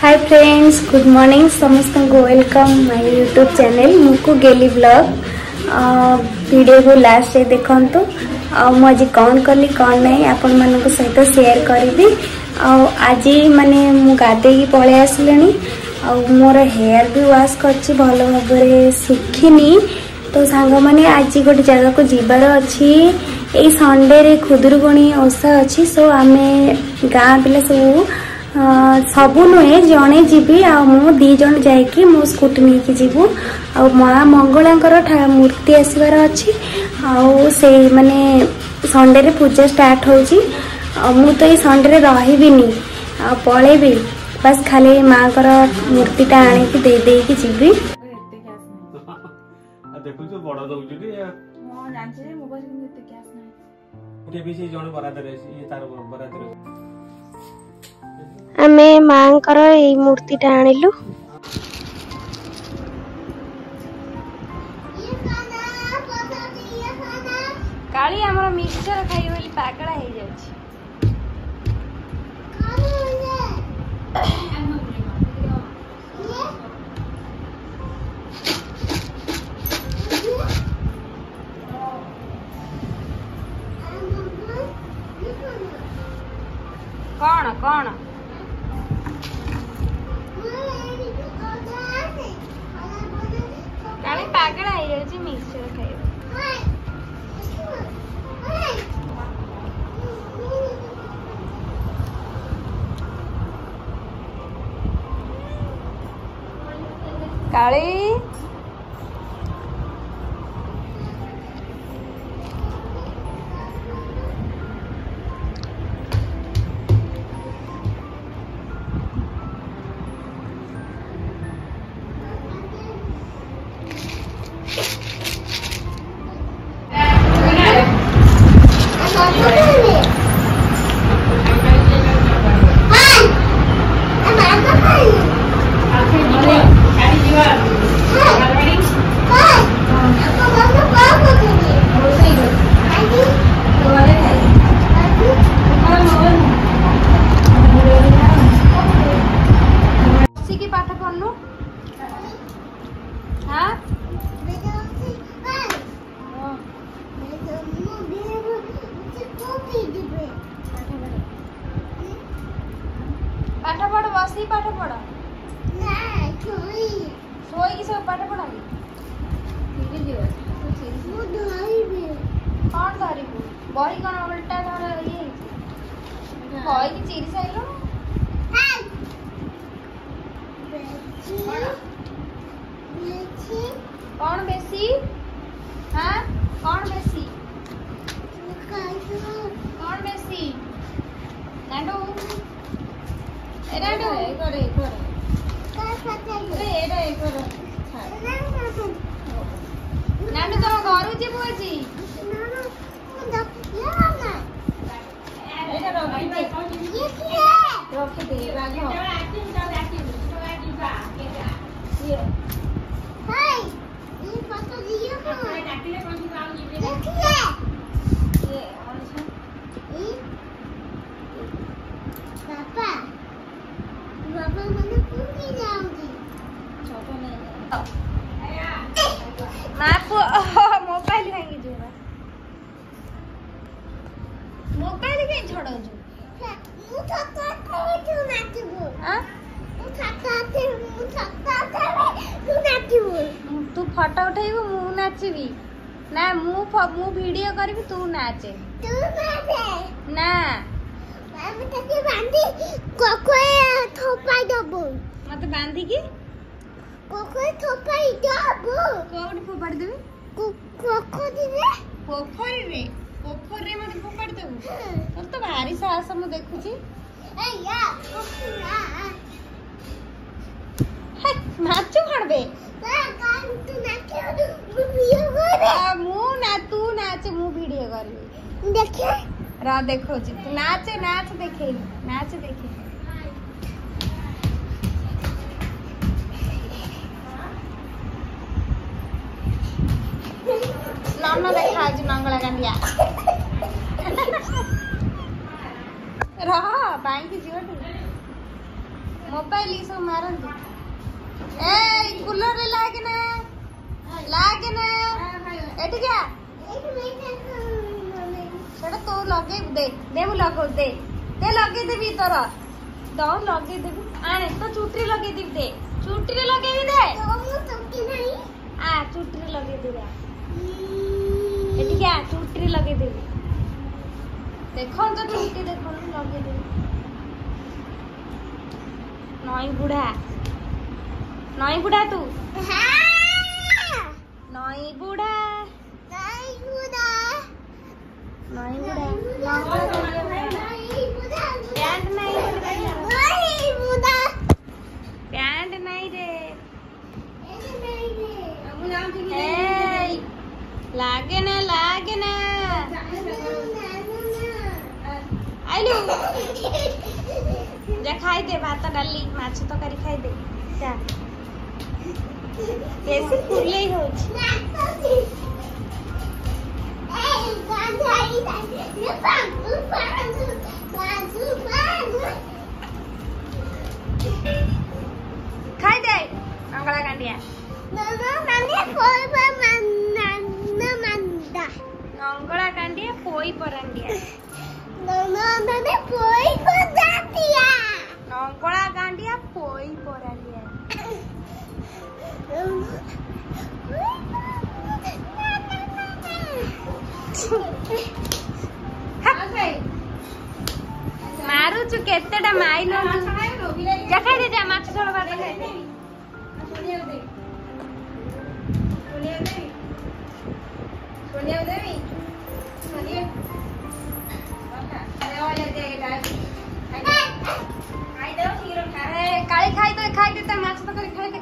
Hi friends, good morning समस्त को welcome my YouTube channel मुकु गेली ब्लॉग। वीडियो को लास्ट रे देखंतु। आज कौन कली कौन नहीं आपण मान सहित शेयर करी। आज माने मु गाधे की पळे आसलेनी मोर हेयर भी वाश करछि भल भाव सुखिनी। तो सांग माने आज गोटे जगह को जीवार अच्छी यही संडे रे खुदुरकुणी ओषा अच्छी। सो आमे गाँ पिला सब सबू नुहे जड़े जीवी मु दी जन जाकि मो स्कूटी नहीं जीवु। माँ मंगला मूर्ति आसबार अच्छी से माने संडे रे पूजा स्टार्ट होची। मु तो ये संडे रे रहिबिनी पळेबी बस खाली माँ कर मूर्तिटा आनिकी दे देकी जीवी। देखु जो बड़ दउजु रे मो जानछे रे मोबाइल में एते कैश नै ओटे भी से जण बरादर ये तार बरादर आमे मांकर ए मूर्तिटा आनिलु। काली हमर मिक्सचर खाइ बोली पाकड़ा हे जाउछि। कौन कौन काले पागल आई जाउछि मिक्सचर खाइ। काली पाठ पढ़ बसी पाठ पढ़ सोई सब पाठ पढ़ा कौन धरबू बही कौन उल्टा धर ये बही चिरी साइल कौन बेसी हाँ कौन बेसी कौन बेसी नाडू नाडू तुम घर जीवु आज मोबाइल भांगी जो मोबाइल कहीं छड़ो तू फोटो उठेबू मु नाचबी ना मु वीडियो करबी तू नाचे ना मत बांधी की कोकोए थोपाई दबो कोड फोपाड़ देबी पोखरी रे मत फोपाड़ देबू तोर तो भारी साहस मु देखुची नाचू खड़बे मु ना तू नाच मु वीडियो करबी देखे रा देखो जी तू नाच देखे नाच देखे नॉन देखा आज मंगला गंडिया रहा बैंक जीवन मोबाइल ये सब मारंती ए कूलर रे लागे ना एठी क्या सेटा तो लगे दे मु लगो दे लगे देबी तोर दो लगे देबी आने तो चुटरी लगे देबी दे चुटरी लगे भी दे तो मु चुटरी नहीं आ चुटरी लगे देबा एठी क्या चुटरी लगे देबी देखो तो चुटरी देखो लगे देबी नई बुढ़ा तू नई बुढ़ा पैंट नहीं रे लागे ना आइलु जा खाई दे भात डाली माछ तकारी खाई दे जा कैसे फुले हो खाई दे अंगला कांडिया अंगला कांडिया पोई परंडिया अंगला कांडिया पोई परंडिया मारू चु केतेटा माई न देखाई दे जा माछ झोल भात खाई दे सोनिया देवी काली खाई दे माछ तकारी खाई दे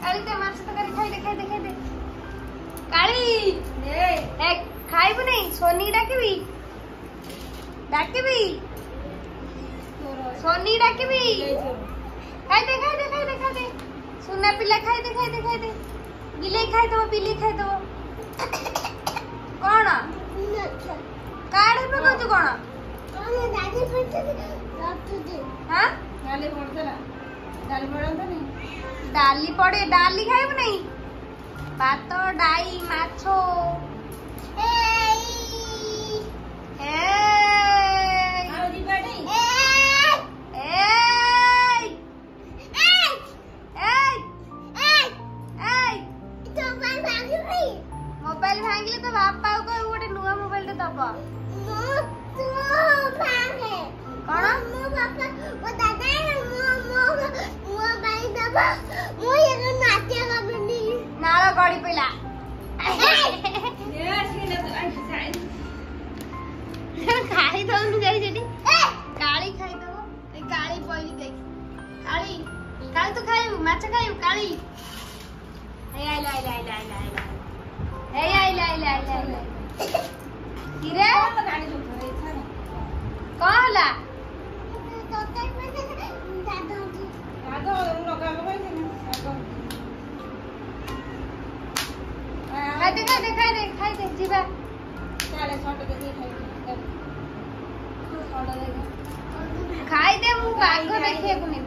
काली ते माछ तकारी खाई दे काली ए खाइबु नहीं सोनी डाकिबी सोनी डाकिबी खाई दे सुना पिला खाई दे बिले खाई दो कौन काढ़े पे कहतु कौन हाँ डाली पड़े डाली खाइबु नहीं भात डाई माछो मोबाइल भांगिले तो बापा को गोटे नुआ मोबाइल दे दब कौन नाल गड़ी पड़ा खाई दौनु जाई जेडी काली खाई दो काली पइली देख काली तू खाइबु माछ खाइबु काली आइला किरे कहला खाई दे जीवा खाई दे मु बाघ देखिए कुने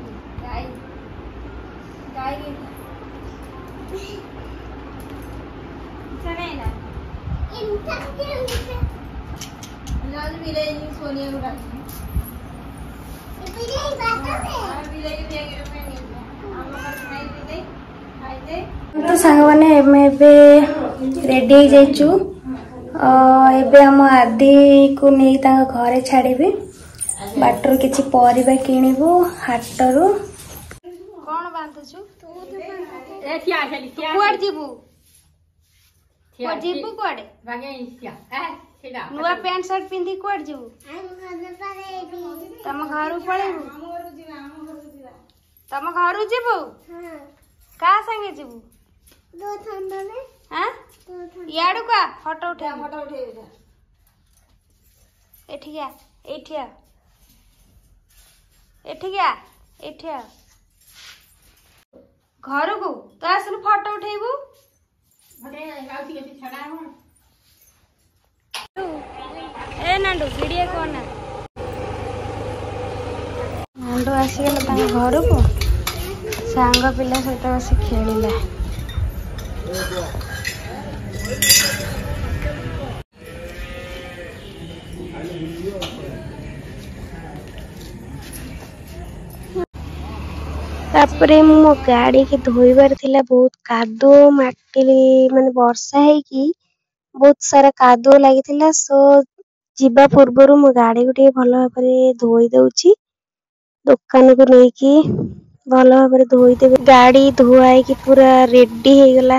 गाय चले ना इंसान के लाल बिले सोनिया को डाल बिले बात में बिले के दिया के में नहीं हम खाई दे तो संग माने एबे रेडी हो जाइचु एबे हम आदि को नहीं तांग घरे छाड़ीबे बाटर किछि परिबा किनिबो हाटरू कोन बांधछु ए क्या खाली क्या कुआर जीबू कुआर जीबू कोडे भागे इसिया ए सेडा नुआ पैंट शर्ट पिंदी कोड जीबू तम घरु पळेबू तम घरु जीबू हां का संगे जीबू दो ठंडा में हां याडू का फोटो उठे एठिया घर को तो आसन फोटो उठेबू ए नांडू वीडियो कोना चंडू आसीगला घर को सांग पिला सहित बस खेलिला। तापरे मो गाड़ी के धोइबार थिला बहुत कादो माटी माने वर्षा है कि बहुत सारा कादो लागिथिला सो जीवा पूर्व मो गाड़ी को भल भाव धोई दउची दुकान को लेकी भल भाव धोई देबे। गाड़ी धोआई की पूरा रेडी हो गला।